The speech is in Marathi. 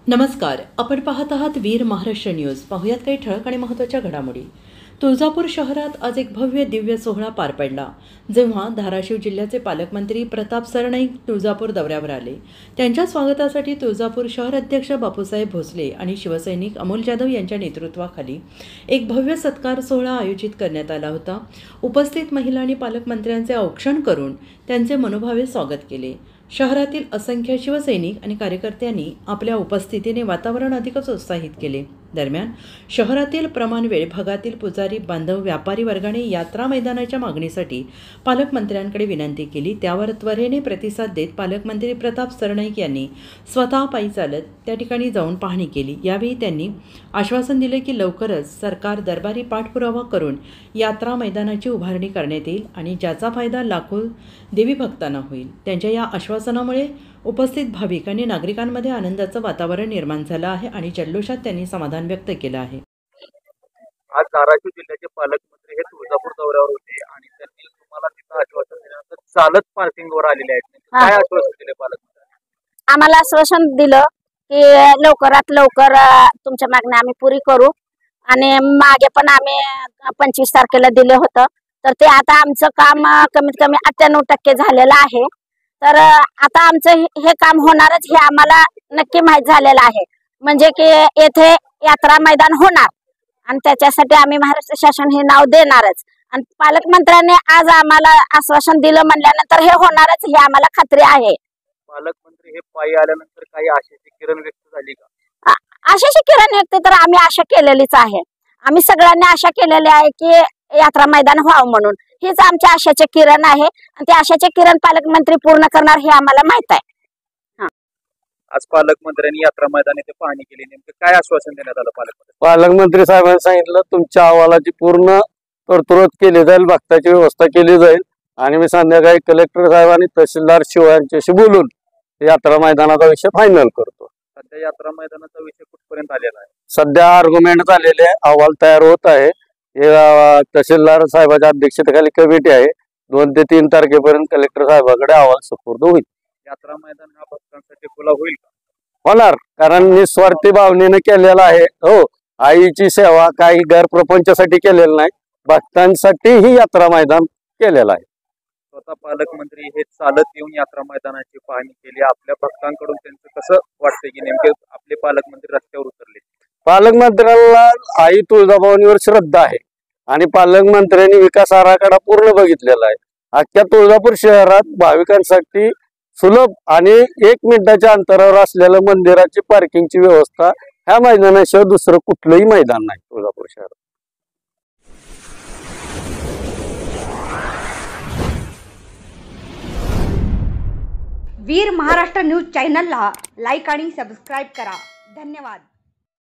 नमस्कार, आपण पाहत आहात वीर महाराष्ट्र न्यूज। पाहुयात काही ठळक आणि महत्त्वाच्या घडामोडी। तुळजापूर शहरात आज एक भव्य दिव्य सोहळा पार पडला। जेव्हा धाराशिव जिल्ह्याचे पालकमंत्री प्रताप सरनाईक तुळजापूर दौऱ्यावर आले, त्यांच्या स्वागतासाठी तुळजापूर शहर अध्यक्ष बापूसाहेब भोसले आणि शिवसैनिक अमोल जाधव यांच्या नेतृत्वाखाली एक भव्य सत्कार सोहळा आयोजित करण्यात आला होता। उपस्थित महिला आणि पालकमंत्र्यांचे औक्षण करून त्यांचे मनोभावे स्वागत केले। शहरातील असंख्य शिवसैनिक आणि कार्यकर्त्यांनी आपल्या उपस्थितीने वातावरण अधिकच उत्साहित केले। दरम्यान शहरातील प्रमाणवेळ भागातील पुजारी बांधव व्यापारी वर्गाने यात्रा मैदानाच्या मागणीसाठी पालकमंत्र्यांकडे विनंती केली। त्यावर त्वरेने प्रतिसाद देत पालकमंत्री प्रताप सरनाईक यांनी स्वतः पायी चालत त्या ठिकाणी जाऊन पाहणी केली। यावेळी त्यांनी आश्वासन दिले की लवकरच सरकार दरबारी पाठपुरावा करून यात्रा मैदानाची उभारणी करण्यात येईल आणि ज्याचा फायदा लाखो देवी भक्तांना होईल। त्यांच्या या आश्वासनामुळे उपस्थित भाविक आणि नागरिकांमध्ये आनंदाचं वातावरण निर्माण झालं आहे आणि जल्लोषात त्यांनी समाधान व्यक्त केलं आहे। आज धाराशिव जिल्ह्याचे पालकमंत्री हे तुळजापूर दौऱ्यावर होते आणि त्यांनी तुम्हाला तिथं आश्वासन दिल्यानंतर चालत पार्किंगवर आलेले आहेत। काय आश्वासन दिले पालकमंत्री? आम्हाला आश्वासन दिलं की लवकरात लवकर तुमच्या मागण्या आम्ही पुरी करू आणि मागे पण आम्ही 25 तारखेला दिले होतं, तर ते आता आमचं काम कमीत कमी 98% झालेलं आहे। तर आता आमचं हे काम होणारच हे आम्हाला नक्की माहित झालेलं आहे। म्हणजे की येथे यात्रा मैदान होणार आणि त्याच्यासाठी आम्ही महाराष्ट्र शासन हे नाव देणारच आणि पालकमंत्र्यांनी आज आम्हाला आश्वासन दिलं म्हणल्यानंतर हे होणारच हे आम्हाला खात्री आहे। पालकमंत्री हे पायी आल्यानंतर काही आशेची किरण व्यक्त झाली का? आशाची किरण व्यक्त तर आम्ही आशा केलेलीच आहे। आम्ही सगळ्यांनी आशा केलेली आहे की यात्रा मैदान व्हावं म्हणून, हीच आमच्या आशाचे किरण आहे आणि ते आशाचे किरण पालकमंत्री पूर्ण करणार हे आम्हाला माहित आहे। आज पालकमंत्र्यांनी यात्रा मैदान येथे पाहणी केली, नेमकं काय आश्वासन देण्यात आलं पालकमंत्री? पालकमंत्री साहेबांनी सांगितलं तुमच्या अहवालाची पूर्ण तरतूद केली जाईल, भक्ताची व्यवस्था केली जाईल आणि मी संध्याकाळी कलेक्टर साहेब आणि तहसीलदार शिव यांच्याशी बोलून यात्रा मैदानाचा विषय फायनल करतो। सध्या यात्रा मैदानाचा विषय कुठपर्यंत आलेला आहे? सध्या आर्ग्युमेंट झालेले, अहवाल तयार होत आहे। तहसीलदार साहेबांच्या अध्यक्षतेखाली कमिटी आहे। 2 ते 3 तारखेपर्यंत कलेक्टर साहेबांकडे अहवाल सुपूर्द होईल। यात्रा मैदान हा भक्तांसाठी खुला होईल का? होणार, कारण निस्वार्थी भावनेने केलेला आहे। हो, आईची सेवा काही गैरप्रपंचासाठी केलेलं नाही, भक्तांसाठी ही यात्रा मैदान केलेलं आहे। स्वतः पालकमंत्री हे चालत येऊन यात्रा मैदानाची पाहणी केली। आपल्या भक्तांकडून त्यांचं कसं वाटतं की नेमके आपले पालकमंत्री रस्त्यावर उतरले? पालकमंत्र्यांना आई तुळजाभवानीवर श्रद्धा आहे आणि पालकमंत्र्यांनी विकास आराखडा पूर्ण बघितलेला आहे। अख्ख्या तुळजापूर शहरात भाविकांसाठी सुलभ आणि 1 मिनिटाच्या अंतरावर असलेल्या मंदिराची पार्किंगची व्यवस्था ह्या मैदानाशिवाय दुसरं कुठलंही मैदान नाही तुळजापूर शहरात। वीर महाराष्ट्र न्यूज चॅनलला लाईक आणि सबस्क्राईब करा। धन्यवाद।